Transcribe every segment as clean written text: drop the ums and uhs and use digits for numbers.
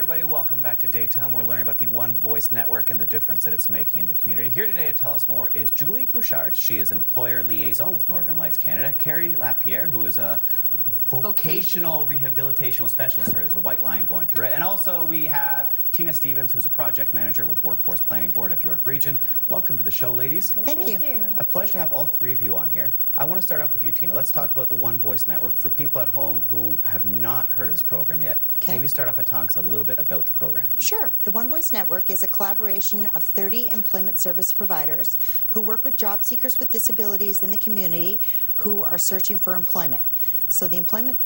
everybody, welcome back to Daytime. We're learning about the One Voice Network and the difference that it's making in the community. Here today to tell us more is Julie Bouchard. She is an employer liaison with Northern Lights Canada. Carrie Lapierre, who is a vocational rehabilitational specialist. Sorry, there's a white line going through it. And also we have Tina Stevens, who's a project manager with Workforce Planning Board of York Region. Welcome to the show, ladies. Thank you. A pleasure to have all three of you on here. I want to start off with you, Tina. Let's talk about the One Voice Network for people at home who have not heard of this program yet. Okay. Maybe start off by telling us a little bit about the program. Sure. The One Voice Network is a collaboration of 30 employment service providers who work with job seekers with disabilities in the community who are searching for employment. So the employment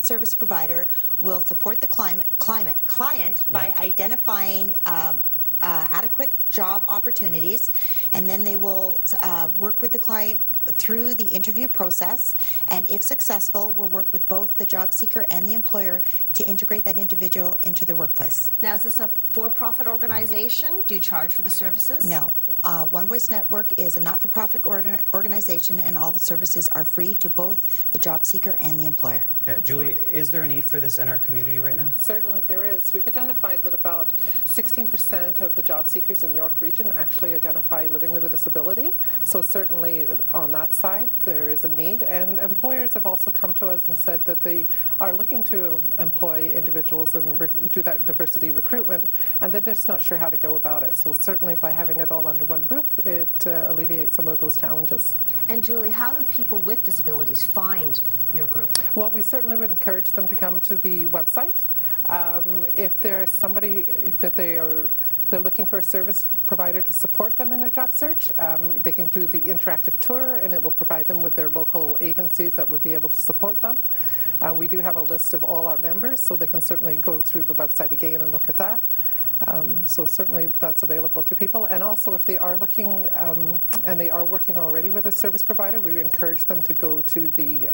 service provider will support the client by identifying adequate job opportunities, and then they will work with the client through the interview process, and if successful, we'll work with both the job seeker and the employer to integrate that individual into the workplace. Now, is this a for-profit organization? Do you charge for the services? No. One Voice Network is a not-for-profit organization, and all the services are free to both the job seeker and the employer. Julie, is there a need for this in our community right now? Certainly there is. We've identified that about 16% of the job seekers in York Region actually identify living with a disability. So certainly on that side there is a need, and employers have also come to us and said that they are looking to employ individuals and do that diversity recruitment, and they're just not sure how to go about it. So certainly by having it all under one roof, it alleviates some of those challenges. And Julie, how do people with disabilities find your group? Well, we certainly would encourage them to come to the website. If there's somebody that they're looking for a service provider to support them in their job search, they can do the interactive tour, and it will provide them with their local agencies that would be able to support them. We do have a list of all our members, so they can certainly go through the website again and look at that. So certainly that's available to people. And also if they are looking and they are working already with a service provider, we encourage them to go to the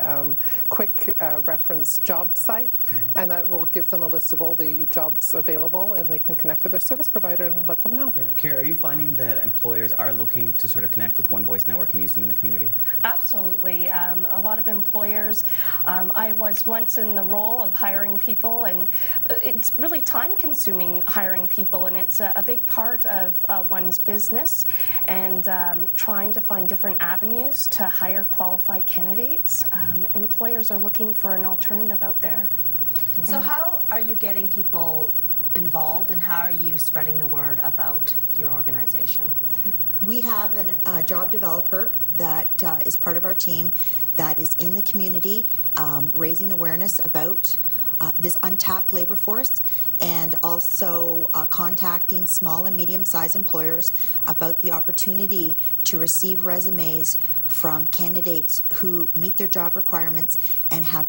quick reference job site, and that will give them a list of all the jobs available, and they can connect with their service provider and let them know. Yeah. Kara, are you finding that employers are looking to sort of connect with One Voice Network and use them in the community? Absolutely. A lot of employers, I was once in the role of hiring people, and it's really time-consuming hiring people, and it's a big part of one's business, and trying to find different avenues to hire qualified candidates. Employers are looking for an alternative out there. So how are you getting people involved, and how are you spreading the word about your organization? We have a job developer that is part of our team that is in the community raising awareness about this untapped labor force, and also contacting small and medium-sized employers about the opportunity to receive resumes from candidates who meet their job requirements and have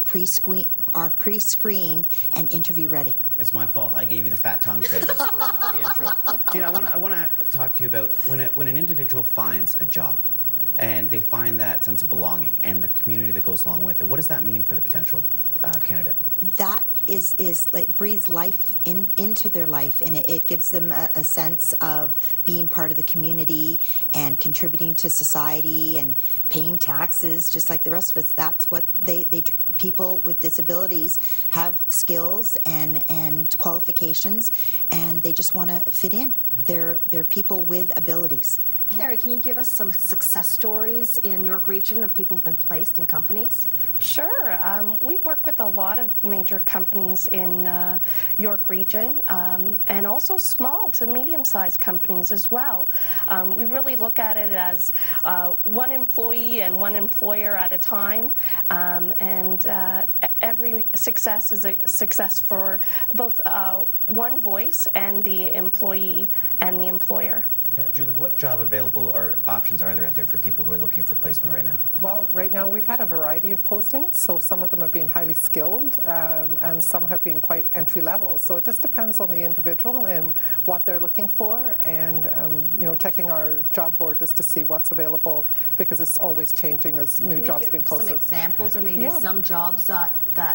are pre-screened and interview ready. It's my fault. I gave you the fat tongue today by screwing up the intro. Tina, I want to talk to you about when an individual finds a job and they find that sense of belonging and the community that goes along with it. What does that mean for the potential candidate? That is like breathes life into their life, and it gives them a sense of being part of the community and contributing to society and paying taxes just like the rest of us. That's what people with disabilities have, skills and qualifications, and they just want to fit in. They're people with abilities. Carrie, can you give us some success stories in York Region of people who've been placed in companies? Sure. We work with a lot of major companies in York Region, and also small to medium-sized companies as well. We really look at it as one employee and one employer at a time, and every success is a success for both One Voice and the employee and the employer. Yeah, Julie, what job available or options are there out there for people who are looking for placement right now? Well, right now we've had a variety of postings, so some of them have been highly skilled and some have been quite entry level. So it just depends on the individual and what they're looking for, and you know, checking our job board just to see what's available, because it's always changing. There's new jobs being posted. Some examples, or maybe some jobs that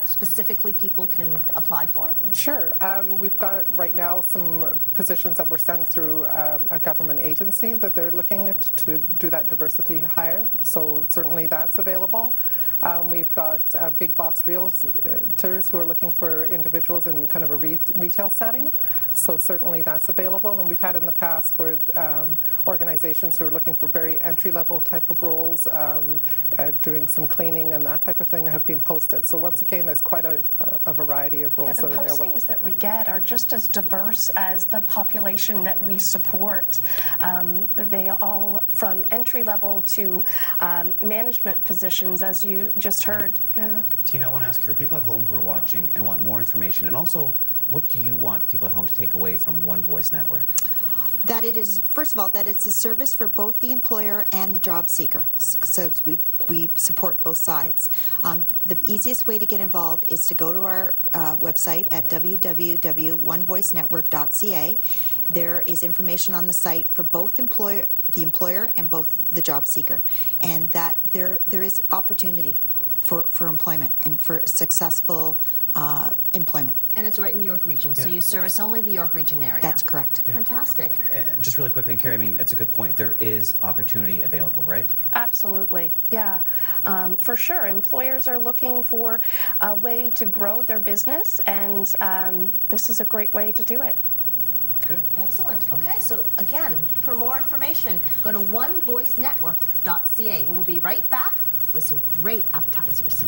specifically people can apply for? Sure. We've got right now some positions that were sent through a government from an agency that they're looking to do that diversity hire. So certainly that's available. We've got big box realtors who are looking for individuals in kind of a retail setting. So certainly that's available. And we've had in the past where organizations who are looking for very entry-level type of roles, doing some cleaning and that type of thing have been posted. So once again, there's quite a variety of roles Yeah, that the are available. postings that we get are just as diverse as the population that we support. They all, from entry level to management positions, as you just heard. Yeah. Tina, I want to ask you, for people at home who are watching and want more information, and also, what do you want people at home to take away from One Voice Network? That it is, first of all, that it's a service for both the employer and the job seeker. So we support both sides. The easiest way to get involved is to go to our website at www.onevoicenetwork.ca. There is information on the site for both the employer and both the job seeker, and that there is opportunity for employment and for successful employment. And it's right in York Region, so you service only the York Region area. That's correct. Fantastic. Just really quickly, and Carrie, I mean, it's a good point. There is opportunity available, right? Absolutely, yeah. For sure, employers are looking for a way to grow their business, and this is a great way to do it. Good. Excellent. Okay, so again, for more information, go to onevoicenetwork.ca. We'll be right back with some great appetizers.